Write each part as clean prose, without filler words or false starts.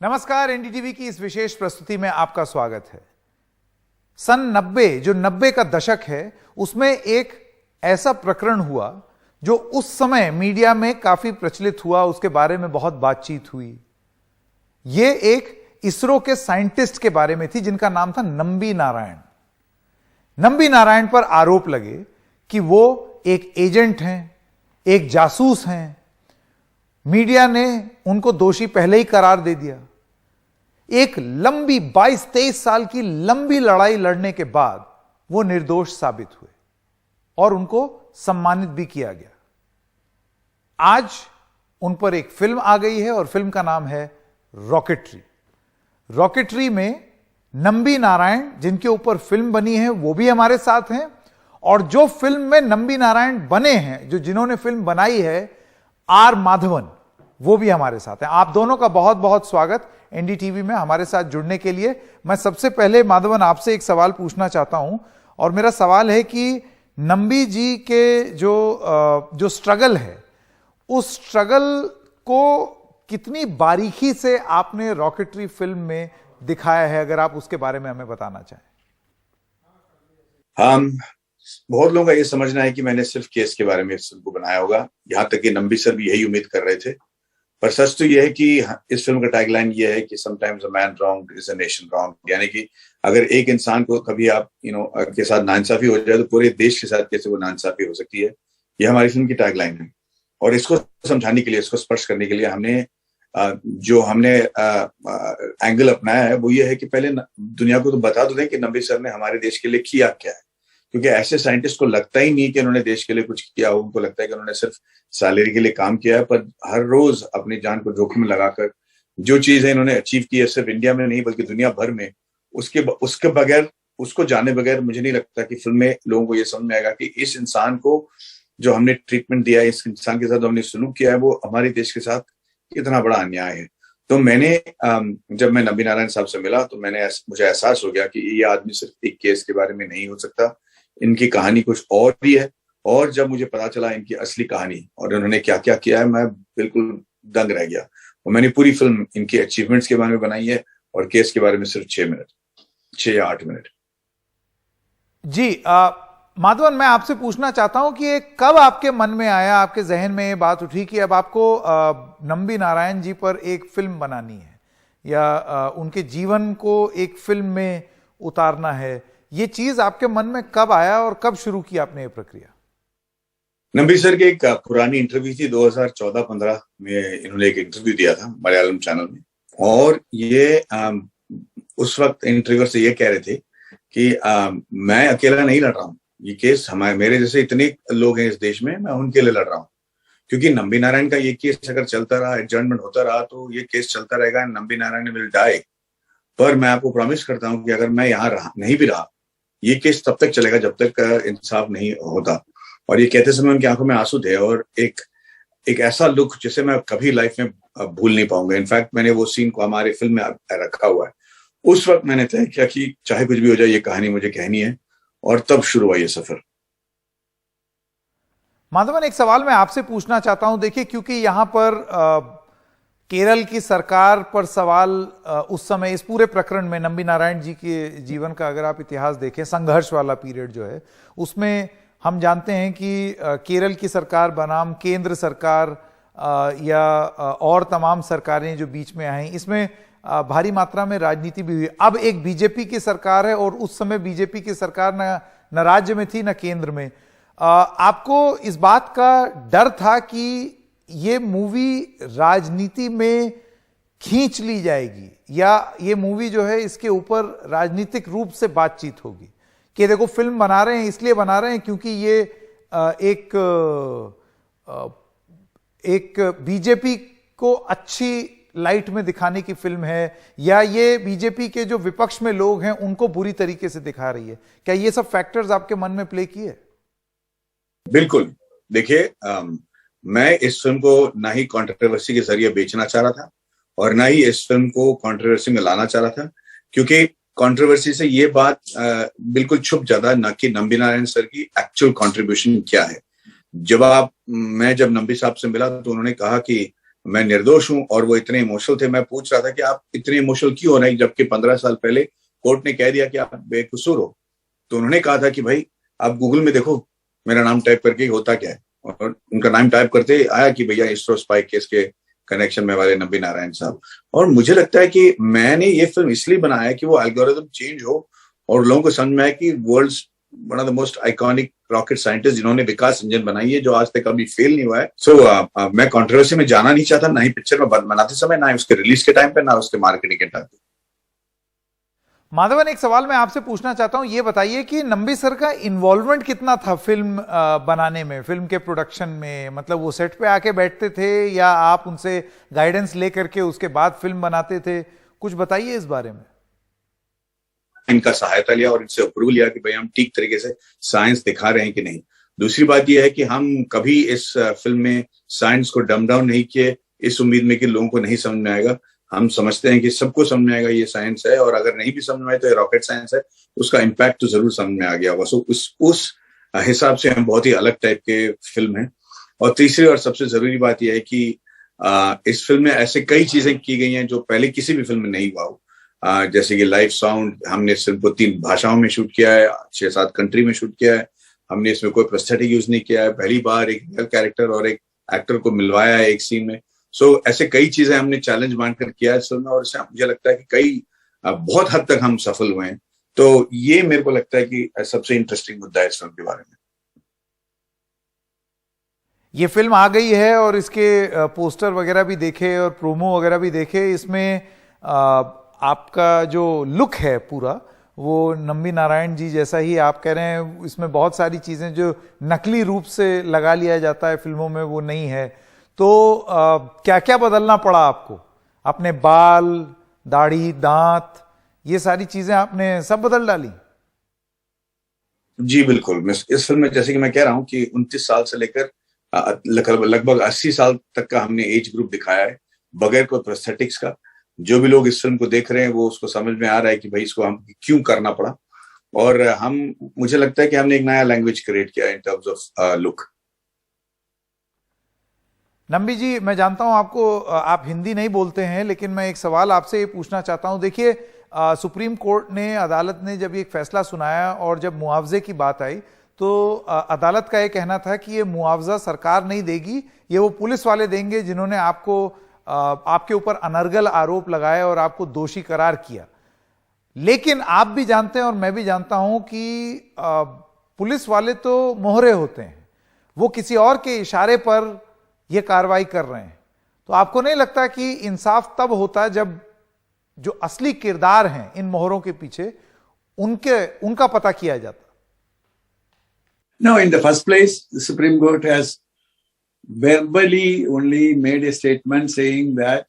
नमस्कार, एनडीटीवी की इस विशेष प्रस्तुति में आपका स्वागत है। सन 90 जो 90 का दशक है, उसमें एक ऐसा प्रकरण हुआ जो उस समय मीडिया में काफी प्रचलित हुआ, उसके बारे में बहुत बातचीत हुई। यह एक इसरो के साइंटिस्ट के बारे में थी जिनका नाम था नंबी नारायण। नंबी नारायण पर आरोप लगे कि वो एक एजेंट हैं, एक जासूस हैं। मीडिया ने उनको दोषी पहले ही करार दे दिया। एक लंबी 22-23 साल की लंबी लड़ाई लड़ने के बाद वो निर्दोष साबित हुए और उनको सम्मानित भी किया गया। आज उन पर एक फिल्म आ गई है और फिल्म का नाम है रॉकेटरी। रॉकेटरी में नंबी नारायण, जिनके ऊपर फिल्म बनी है, वो भी हमारे साथ हैं। और जो फिल्म में नंबी नारायण बने हैं, जिन्होंने फिल्म बनाई है, आर माधवन, वो भी हमारे साथ हैं। आप दोनों का बहुत बहुत स्वागत एनडीटीवी में हमारे साथ जुड़ने के लिए। मैं सबसे पहले माधवन आपसे एक सवाल पूछना चाहता हूं, और मेरा सवाल है कि नंबी जी के जो स्ट्रगल है, उस स्ट्रगल को कितनी बारीकी से आपने रॉकेटरी फिल्म में दिखाया है, अगर आप उसके बारे में हमें बताना चाहें। बहुत लोगों का ये समझना है कि मैंने सिर्फ केस के बारे में इस फिल्म को बनाया होगा, यहां तक कि नंबी सर भी यही उम्मीद कर रहे थे। पर सच तो यह है कि इस फिल्म का टैगलाइन ये है कि sometimes a man wrong is a nation wrong, यानी कि अगर एक इंसान को कभी आप के साथ नाइंसाफी हो जाए तो पूरे देश के साथ कैसे वो नाइंसाफी हो सकती है, ये हमारी फिल्म की टैगलाइन है। और इसको समझाने के लिए, इसको स्पष्ट करने के लिए हमने एंगल अपनाया है, वो ये है कि पहले दुनिया को तो बता दो दें कि नंबी सर ने हमारे देश के लिए किया क्या है। क्योंकि ऐसे साइंटिस्ट को लगता ही नहीं कि उन्होंने देश के लिए कुछ किया हो, उनको लगता है कि उन्होंने सिर्फ सैलरी के लिए काम किया है। पर हर रोज अपनी जान को जोखिम में लगाकर जो चीजें इन्होंने अचीव की है, सिर्फ इंडिया में नहीं बल्कि दुनिया भर में, उसके बगैर, उसको जाने बगैर मुझे नहीं लगता कि फिल्म में लोगों को ये समझ में आएगा कि इस इंसान को जो हमने ट्रीटमेंट दिया है, इस इंसान के साथ हमने सलूक किया है, वो हमारे देश के साथ कितना बड़ा अन्याय है। तो मैंने जब मैं नंबी नारायण साहब से मिला तो मुझे एहसास हो गया कि ये आदमी सिर्फ एक केस के बारे में नहीं हो सकता, इनकी कहानी कुछ और भी है। और जब मुझे पता चला इनकी असली कहानी और इन्होंने क्या क्या किया है, मैं बिल्कुल दंग रह गया। और मैंने पूरी फिल्म इनकी अचीवमेंट्स के बारे में बनाई है और केस के बारे में सिर्फ 6 या 8 मिनट। जी माधवन, मैं आपसे पूछना चाहता हूं कि कब आपके मन में आया, आपके जहन में ये बात उठी कि अब आपको नंबी नारायण जी पर एक फिल्म बनानी है या उनके जीवन को एक फिल्म में उतारना है? ये चीज आपके मन में कब आया और कब शुरू की आपने ये प्रक्रिया? नंबी सर की एक पुरानी इंटरव्यू थी, 2014-15 में इन्होंने एक इंटरव्यू दिया था मलयालम चैनल में। और ये उस वक्त इंटरव्यूअर से ये कह रहे थे कि मैं अकेला नहीं लड़ रहा हूँ, ये केस मेरे जैसे इतने लोग हैं इस देश में, मैं उनके लिए लड़ रहा हूँ। क्योंकि नंबी नारायण का ये केस अगर चलता रहा, एडजर्नमेंट होता रहा, तो ये केस चलता रहेगा, नंबी नारायण विल डाई। पर मैं आपको प्रॉमिस करता हूँ कि अगर मैं यहाँ नहीं भी रहा, ये केस तब तक चलेगा जब तक इंसाफ नहीं होता। और ये कहते समय उनकी आंखों में आंसू थे और एक ऐसा लुक जिसे मैं कभी लाइफ में भूल नहीं पाऊंगा। इनफैक्ट मैंने वो सीन को हमारे फिल्म में रखा हुआ है। उस वक्त मैंने तय किया कि चाहे कुछ भी हो जाए, ये कहानी मुझे कहनी है, और तब शुरू हुआ ये सफर। माधवन, एक सवाल मैं आपसे पूछना चाहता हूं। देखिए, क्योंकि यहां पर केरल की सरकार पर सवाल उस समय, इस पूरे प्रकरण में नंबी नारायण जी के जीवन का अगर आप इतिहास देखें, संघर्ष वाला पीरियड जो है, उसमें हम जानते हैं कि केरल की सरकार बनाम केंद्र सरकार या और तमाम सरकारें जो बीच में आई, इसमें भारी मात्रा में राजनीति भी हुई। अब एक बीजेपी की सरकार है और उस समय बीजेपी की सरकार न राज्य में थी न केंद्र में। आपको इस बात का डर था कि ये मूवी राजनीति में खींच ली जाएगी, या ये मूवी जो है इसके ऊपर राजनीतिक रूप से बातचीत होगी कि देखो फिल्म बना रहे हैं, इसलिए बना रहे हैं क्योंकि ये एक बीजेपी को अच्छी लाइट में दिखाने की फिल्म है, या ये बीजेपी के जो विपक्ष में लोग हैं उनको बुरी तरीके से दिखा रही है? क्या ये सब फैक्टर्स आपके मन में प्ले किए? बिल्कुल। देखिए, मैं इस फिल्म को ना ही कंट्रोवर्सी के जरिए बेचना चाह रहा था और ना ही इस फिल्म को कंट्रोवर्सी में लाना चाह रहा था, क्योंकि कंट्रोवर्सी से ये बात बिल्कुल छुप जाता ना कि नंबी नारायण सर की एक्चुअल कंट्रीब्यूशन क्या है। जब नंबी साहब से मिला तो उन्होंने कहा कि मैं निर्दोष हूं और वो इतने इमोशनल थे। मैं पूछ रहा था कि आप इतने इमोशनल क्यों हो रहे हैं, जबकि 15 साल पहले कोर्ट ने कह दिया कि आप बेकसूर हो। तो उन्होंने कहा था कि भाई आप गूगल में देखो मेरा नाम टाइप करके होता क्या है, और उनका नाम टाइप करते आया कि भैया इसरो स्पाई केस के कनेक्शन में वाले नंबी नारायण साहब। और मुझे लगता है कि मैंने ये फिल्म इसलिए बनाया कि वो एल्गोरिथम चेंज हो और लोगों को समझ में आए कि world's one of the most iconic rocket scientist जिन्होंने विकास इंजन बनाई है जो आज तक कभी फेल नहीं हुआ है। सो मैं कंट्रोवर्सी में जाना नहीं चाहता, ना ही पिक्चर में बनाते समय, ना ही उसके रिलीज के टाइम पे, ना उसके मार्केटिंग के टाइम पे। माधवन, एक सवाल मैं आपसे पूछना चाहता हूं, ये बताइए कि नंबी सर का इन्वॉल्वमेंट कितना था फिल्म बनाने में, फिल्म के प्रोडक्शन में? मतलब वो सेट पे आके बैठते थे या आप उनसे गाइडेंस लेकर के उसके बाद फिल्म बनाते थे? कुछ बताइए इस बारे में। इनका सहायता लिया और इनसे अप्रूवल लिया कि भाई हम ठीक तरीके से साइंस दिखा रहे हैं कि नहीं। दूसरी बात यह है कि हम कभी इस फिल्म में साइंस को डम डाउन नहीं किए इस उम्मीद में कि लोगों को नहीं समझ में आएगा। हम समझते हैं कि सबको समझ में आएगा ये साइंस है, और अगर नहीं भी समझ में आए तो ये रॉकेट साइंस है, उसका इम्पैक्ट तो जरूर समझ में आ गया होगा। सो उस हिसाब से हम बहुत ही अलग टाइप के फिल्म है। और तीसरी और सबसे जरूरी बात यह है कि इस फिल्म में ऐसे कई चीजें की गई हैं जो पहले किसी भी फिल्म में नहीं हुआ हो। जैसे कि लाइव साउंड, हमने इस फिल्म को 3 भाषाओं में शूट किया है, 6-7 कंट्री में शूट किया है। हमने इसमें कोई प्रोस्थेटिक यूज नहीं किया है, पहली बार एक रियल कैरेक्टर और एक एक्टर को मिलवाया है एक सीन में। सो ऐसे कई चीजें हमने चैलेंज मानकर किया है इस फिल्म में, और इससे मुझे लगता है कि कई बहुत हद तक हम सफल हुए हैं। तो ये मेरे को लगता है कि सबसे इंटरेस्टिंग मुद्दा है इस फिल्म के बारे में। ये फिल्म आ गई है और इसके पोस्टर वगैरह भी देखे और प्रोमो वगैरह भी देखे। इसमें आपका जो लुक है पूरा वो नंबी नारायण जी जैसा ही आप कह रहे हैं। इसमें बहुत सारी चीजें जो नकली रूप से लगा लिया जाता है फिल्मों में वो नहीं है। तो क्या क्या बदलना पड़ा आपको? अपने बाल, दाढ़ी, दांत, ये सारी चीजें आपने सब बदल डाली? जी बिल्कुल। मैं इस फिल्म में, जैसे कि मैं कह रहा हूं कि 29 साल से लेकर लगभग 80 साल तक का हमने एज ग्रुप दिखाया है बगैर कोई प्रोस्थेटिक्स का। जो भी लोग इस फिल्म को देख रहे हैं वो उसको समझ में आ रहा है कि भाई इसको हम क्यों करना पड़ा। और मुझे लगता है कि हमने एक नया लैंग्वेज क्रिएट किया in terms of look. Nambi ji, मैं जानता हूं आप हिंदी नहीं बोलते हैं, लेकिन मैं एक सवाल आपसे ये पूछना चाहता हूं। देखिए, सुप्रीम कोर्ट ने, अदालत ने जब एक फैसला सुनाया और जब मुआवजे की बात आई तो अदालत का ये कहना था कि ये मुआवजा सरकार नहीं देगी, ये वो पुलिस वाले देंगे जिन्होंने आपके ऊपर अनर्गल आरोप लगाए और आपको दोषी करार किया। लेकिन आप भी जानते हैं और मैं भी जानता हूं कि पुलिस वाले तो मोहरे होते हैं, वो किसी और के इशारे पर यह कार्रवाई कर रहे हैं। तो आपको नहीं लगता कि इंसाफ तब होता है जब जो असली किरदार हैं इन मोहरों के पीछे उनका पता किया जाता? No, in the first place, the Supreme Court has verbally only made a statement saying that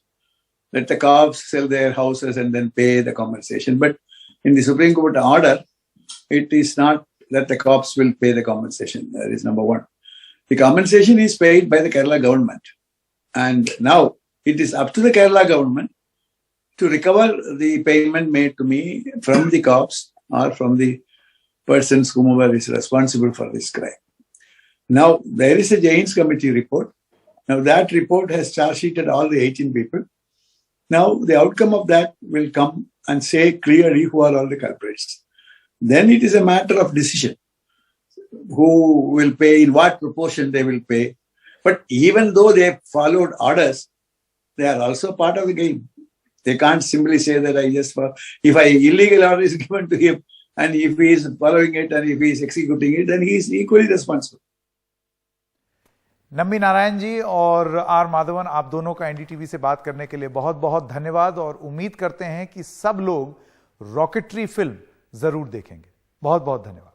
let the cops sell their houses and then pay the compensation. But in the Supreme Court order, it is not that the cops will pay the compensation. That is number one. The compensation is paid by the Kerala government. And now it is up to the Kerala government to recover the payment made to me from the cops or from the persons whomever is responsible for this crime. Now, there is a Jains committee report. Now, that report has charge sheeted all the 18 people. Now, the outcome of that will come and say clearly who are all the culprits. Then it is a matter of decision. Who will pay, in what proportion they will pay. But even though they have followed orders, they are also part of the game. They can't simply say that if an illegal order is given to him, and if he is following it and if he is executing it, then he is equally responsible. Nambi Narayan ji और are Madhavan, आप दोनों का NDTV से बात करने के लिए बहुत बहुत धन्यवाद, और उम्मीद करते हैं कि सब लोग रॉकेटरी फिल्म जरूर देखेंगे। बहुत बहुत धन्यवाद।